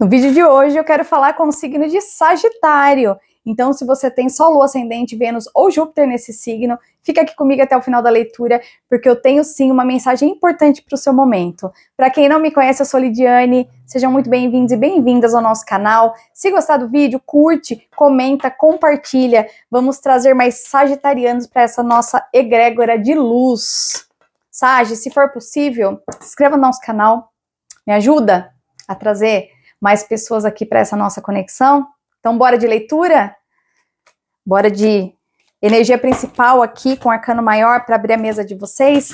No vídeo de hoje eu quero falar com o signo de Sagitário. Então, se você tem Sol, Lua, Ascendente, Vênus ou Júpiter nesse signo, fica aqui comigo até o final da leitura, porque eu tenho sim uma mensagem importante para o seu momento. Para quem não me conhece, eu sou Lidiane, sejam muito bem-vindos e bem-vindas ao nosso canal. Se gostar do vídeo, curte, comenta, compartilha. Vamos trazer mais sagitarianos para essa nossa egrégora de luz. Sagi, se for possível, se inscreva no nosso canal, me ajuda a trazer mais pessoas aqui para essa nossa conexão. Então, bora de leitura? Bora de energia principal aqui com arcano maior para abrir a mesa de vocês.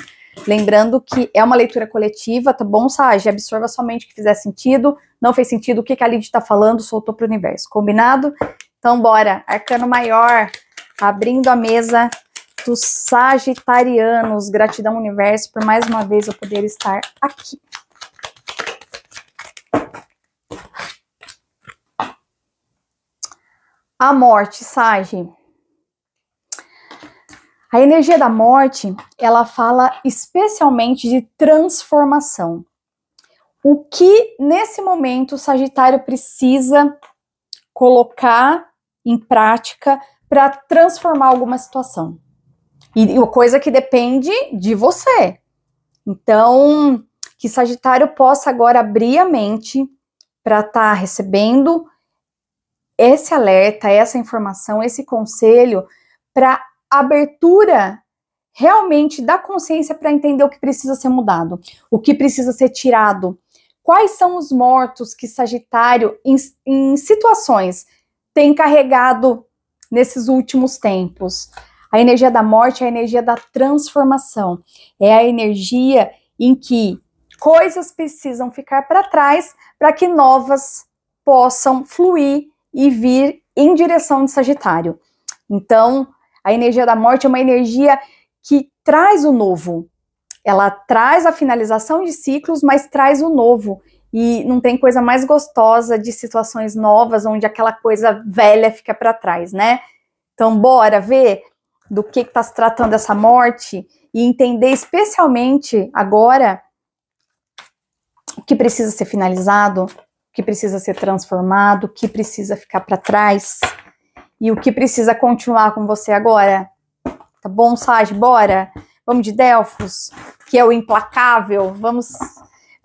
Lembrando que é uma leitura coletiva, tá bom, Sagi? Absorva somente o que fizer sentido. Não fez sentido o que a Lid está falando, soltou para o universo. Combinado? Então, bora. Arcano maior, abrindo a mesa dos sagitarianos. Gratidão, universo, por mais uma vez eu poder estar aqui. A morte, Sagi. A energia da morte, ela fala especialmente de transformação. O que, nesse momento, o Sagitário precisa colocar em prática para transformar alguma situação. E coisa que depende de você. Então, que Sagitário possa agora abrir a mente para estar recebendo esse alerta, essa informação, esse conselho para abertura realmente da consciência para entender o que precisa ser mudado, o que precisa ser tirado. Quais são os mortos que Sagitário, em situações, tem carregado nesses últimos tempos? A energia da morte é a energia da transformação. É a energia em que coisas precisam ficar para trás para que novas possam fluir e vir em direção de Sagitário. Então, a energia da morte é uma energia que traz o novo. Ela traz a finalização de ciclos, mas traz o novo. E não tem coisa mais gostosa de situações novas, onde aquela coisa velha fica para trás, né? Então, bora ver do que está se tratando essa morte e entender especialmente agora o que precisa ser finalizado, que precisa ser transformado, o que precisa ficar para trás e o que precisa continuar com você agora. Tá bom, Sagi? Bora? Vamos de Delfos, que é o implacável. Vamos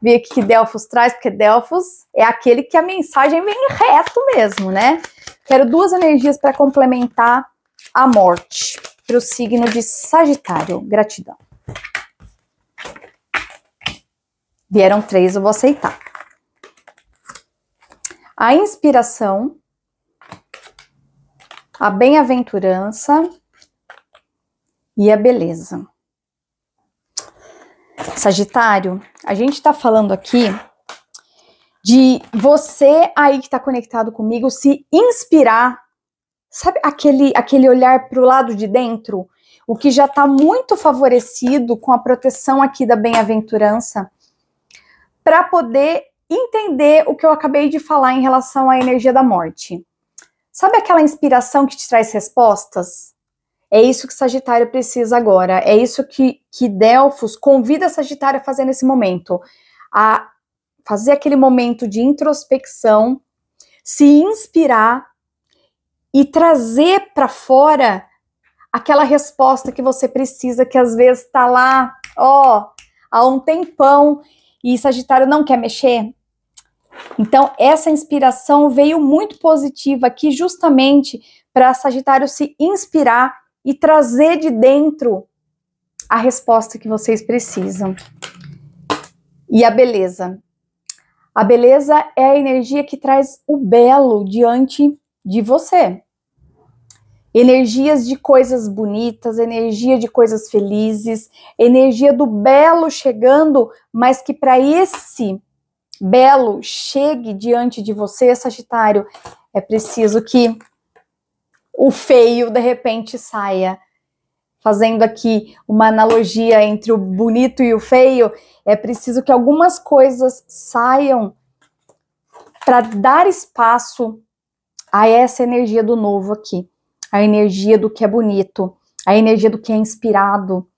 ver o que Delfos traz, porque Delfos é aquele que a mensagem vem reto mesmo, né? Quero duas energias para complementar a morte para o signo de Sagitário. Gratidão. Vieram 3, eu vou aceitar. A inspiração, a bem-aventurança e a beleza. Sagitário, a gente está falando aqui de você aí que está conectado comigo se inspirar, sabe aquele olhar para o lado de dentro, o que já está muito favorecido com a proteção aqui da bem-aventurança, para poder entender o que eu acabei de falar em relação à energia da morte. Sabe aquela inspiração que te traz respostas? É isso que Sagitário precisa agora. É isso que Delfos convida Sagitário a fazer nesse momento. A fazer aquele momento de introspecção, se inspirar e trazer para fora aquela resposta que você precisa, que às vezes está lá, há um tempão, e Sagitário não quer mexer. Então, essa inspiração veio muito positiva aqui justamente para Sagitário se inspirar e trazer de dentro a resposta que vocês precisam. E a beleza. A beleza é a energia que traz o belo diante de você. Energias de coisas bonitas, energia de coisas felizes, energia do belo chegando, mas que para esse belo chegue diante de você, Sagitário, é preciso que o feio de repente saia. Fazendo aqui uma analogia entre o bonito e o feio, é preciso que algumas coisas saiam para dar espaço a essa energia do novo aqui, a energia do que é bonito, a energia do que é inspirado.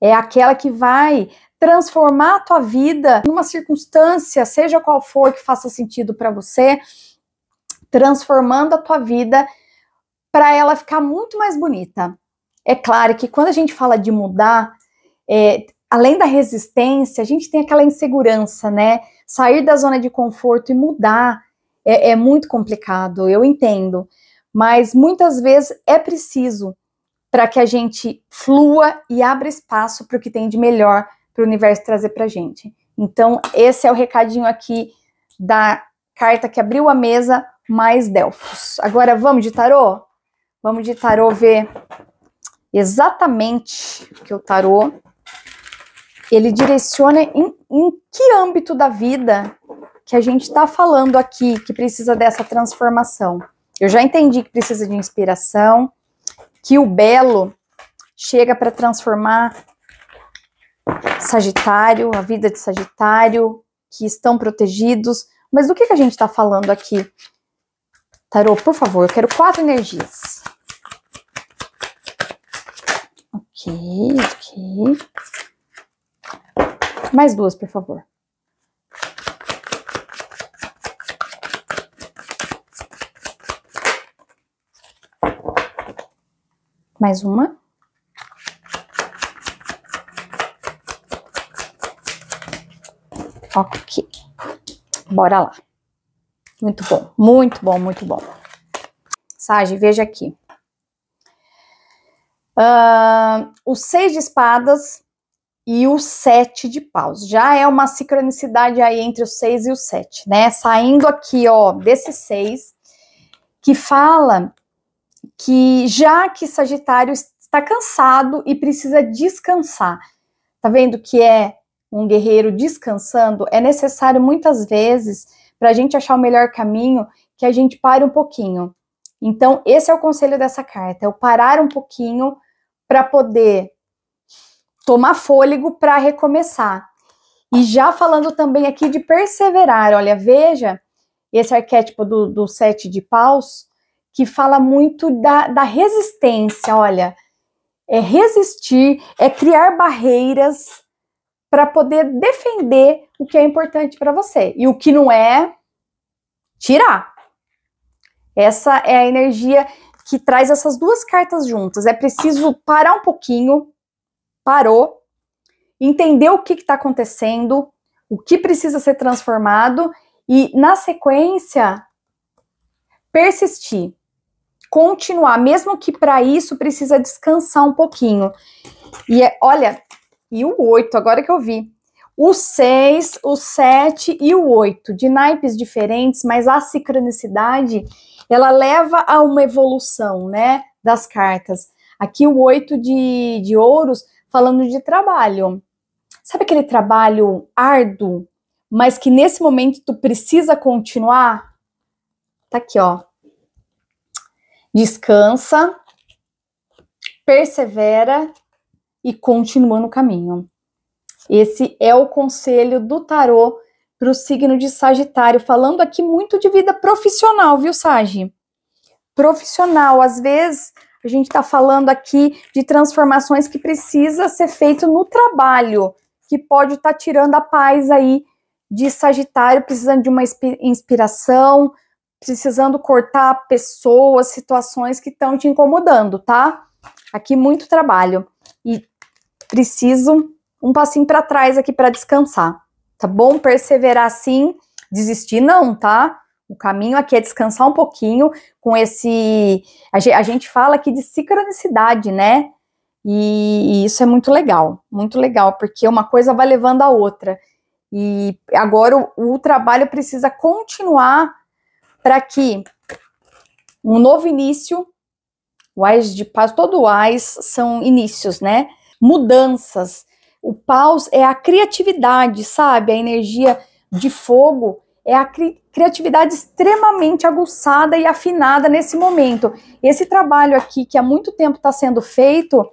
É aquela que vai transformar a tua vida numa circunstância, seja qual for que faça sentido para você, transformando a tua vida para ela ficar muito mais bonita. É claro que quando a gente fala de mudar, além da resistência, a gente tem aquela insegurança, né? Sair da zona de conforto e mudar é muito complicado, eu entendo. Mas muitas vezes é preciso para que a gente flua e abra espaço para o que tem de melhor para o universo trazer para a gente. Então, esse é o recadinho aqui da carta que abriu a mesa, mais Delfos. Agora, vamos de tarô? Vamos de tarô ver exatamente o que o tarô, ele direciona em que âmbito da vida que a gente está falando aqui, que precisa dessa transformação. Eu já entendi que precisa de inspiração, que o belo chega para transformar Sagitário, a vida de Sagitário, que estão protegidos. Mas do que a gente está falando aqui? Tarô, por favor, eu quero 4 energias. Ok. Mais 2, por favor. Mais uma. Ok. Bora lá. Muito bom, muito bom, muito bom. Sage, veja aqui. O 6 de espadas e o 7 de paus. Já é uma sincronicidade aí entre o 6 e o 7, né? Saindo aqui, ó, desse 6, que fala que já que Sagitário está cansado e precisa descansar. Tá vendo que é um guerreiro descansando? É necessário muitas vezes, para a gente achar o melhor caminho, que a gente pare um pouquinho. Então, esse é o conselho dessa carta, é o parar um pouquinho para poder tomar fôlego para recomeçar. E já falando também aqui de perseverar, olha, veja esse arquétipo do 7 de paus, que fala muito da resistência, olha, é resistir, é criar barreiras para poder defender o que é importante para você. E o que não é, tirar. Essa é a energia que traz essas duas cartas juntas. É preciso parar um pouquinho, parou, entender o que está acontecendo, o que precisa ser transformado e, na sequência, persistir, continuar, mesmo que para isso precisa descansar um pouquinho. E olha, e o 8, agora que eu vi. O 6, o 7 e o 8, de naipes diferentes, mas a sincronicidade, ela leva a uma evolução, né, das cartas. Aqui o 8 de ouros, falando de trabalho. Sabe aquele trabalho árduo, mas que nesse momento tu precisa continuar? Tá aqui, ó. Descansa, persevera e continua no caminho. Esse é o conselho do tarô para o signo de Sagitário, falando aqui muito de vida profissional, viu, Sagi? Profissional, às vezes a gente está falando aqui de transformações que precisa ser feito no trabalho, que pode estar tirando a paz aí de Sagitário, precisando de uma inspiração, precisando cortar pessoas, situações que estão te incomodando, tá? Aqui muito trabalho e preciso um passinho para trás aqui para descansar, tá bom? Perseverar sim, desistir não, tá? O caminho aqui é descansar um pouquinho com esse... A gente fala aqui de sincronicidade, né? E isso é muito legal, porque uma coisa vai levando a outra. E agora o trabalho precisa continuar para que um novo início, o Ás de Paus, todo o Ás são inícios, né? Mudanças. O Paus é a criatividade, sabe? A energia de fogo é a criatividade extremamente aguçada e afinada nesse momento. Esse trabalho aqui, que há muito tempo está sendo feito,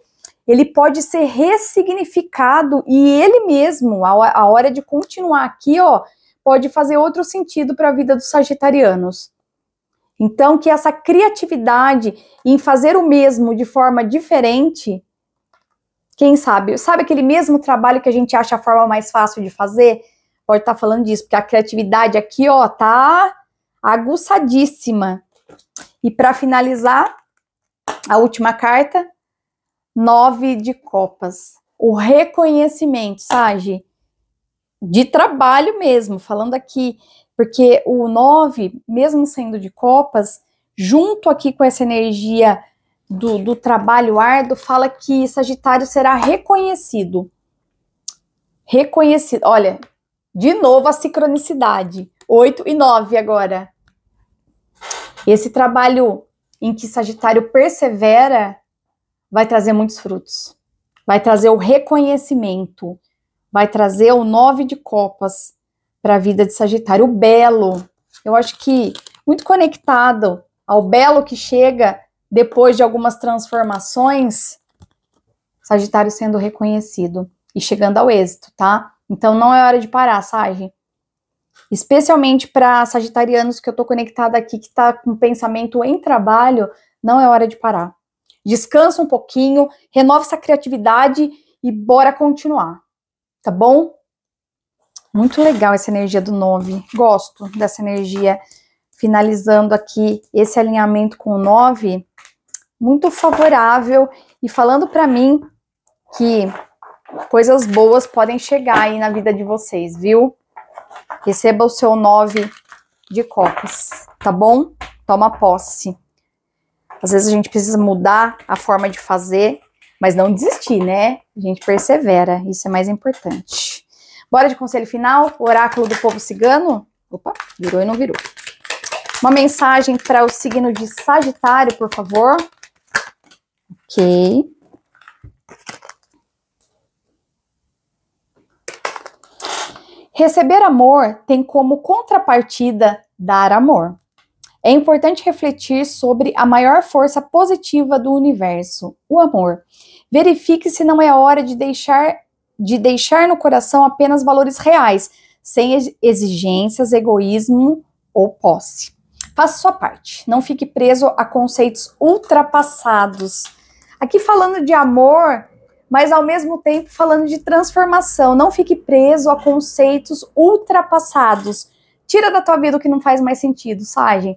ele pode ser ressignificado e ele mesmo, a hora de continuar aqui, ó, pode fazer outro sentido para a vida dos sagitarianos. Então, que essa criatividade em fazer o mesmo de forma diferente, Quem sabe? Sabe aquele mesmo trabalho que a gente acha a forma mais fácil de fazer? Pode estar falando disso, porque a criatividade aqui, ó, tá aguçadíssima. E para finalizar, a última carta, 9 de copas. O reconhecimento, Sagi, de trabalho mesmo, falando aqui, porque o 9, mesmo sendo de copas, junto aqui com essa energia do trabalho árduo, fala que Sagitário será reconhecido. Reconhecido. Olha, de novo a sincronicidade. 8 e 9 agora. Esse trabalho em que Sagitário persevera vai trazer muitos frutos. Vai trazer o reconhecimento. Vai trazer o 9 de copas para a vida de Sagitário. O belo. Eu acho que muito conectado ao belo que chega depois de algumas transformações, Sagitário sendo reconhecido e chegando ao êxito, tá? Então não é hora de parar, Sagi. Especialmente para sagitarianos que eu tô conectada aqui, que tá com pensamento em trabalho, não é hora de parar. Descansa um pouquinho, renova essa criatividade e bora continuar, tá bom? Muito legal essa energia do 9, gosto dessa energia. Finalizando aqui esse alinhamento com o 9, muito favorável e falando para mim que coisas boas podem chegar aí na vida de vocês, viu? Receba o seu 9 de copas, tá bom? Toma posse. Às vezes a gente precisa mudar a forma de fazer, mas não desistir, né? A gente persevera, isso é mais importante. Bora de conselho final, o oráculo do povo cigano. Opa, virou e não virou. Uma mensagem para o signo de Sagitário, por favor. Ok. Receber amor tem como contrapartida dar amor. É importante refletir sobre a maior força positiva do universo, o amor. Verifique se não é hora de deixar no coração apenas valores reais, sem exigências, egoísmo ou posse. Faça sua parte, não fique preso a conceitos ultrapassados. Aqui falando de amor, mas ao mesmo tempo falando de transformação. Não fique preso a conceitos ultrapassados. Tira da tua vida o que não faz mais sentido, Sagi.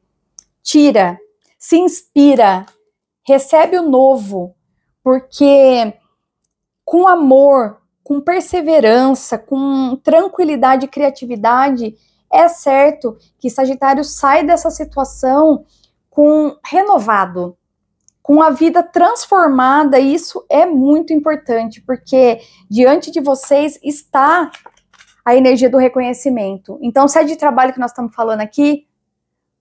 Tira, se inspira, recebe o novo, porque com amor, com perseverança, com tranquilidade e criatividade, é certo que Sagitário sai dessa situação renovado, com a vida transformada, e isso é muito importante, porque diante de vocês está a energia do reconhecimento. Então, se é de trabalho que nós estamos falando aqui,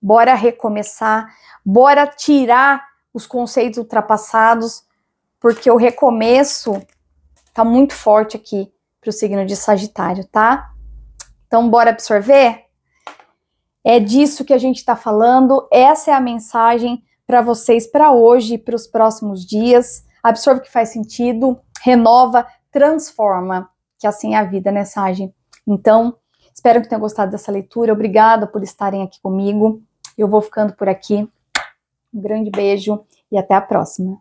bora recomeçar, bora tirar os conceitos ultrapassados, porque o recomeço tá muito forte aqui para o signo de Sagitário, tá? Então, bora absorver? É disso que a gente está falando, essa é a mensagem para vocês para hoje e para os próximos dias. Absorve o que faz sentido, renova, transforma, que assim é a vida, né, Sagi? Então, espero que tenham gostado dessa leitura, obrigada por estarem aqui comigo. Eu vou ficando por aqui. Um grande beijo e até a próxima.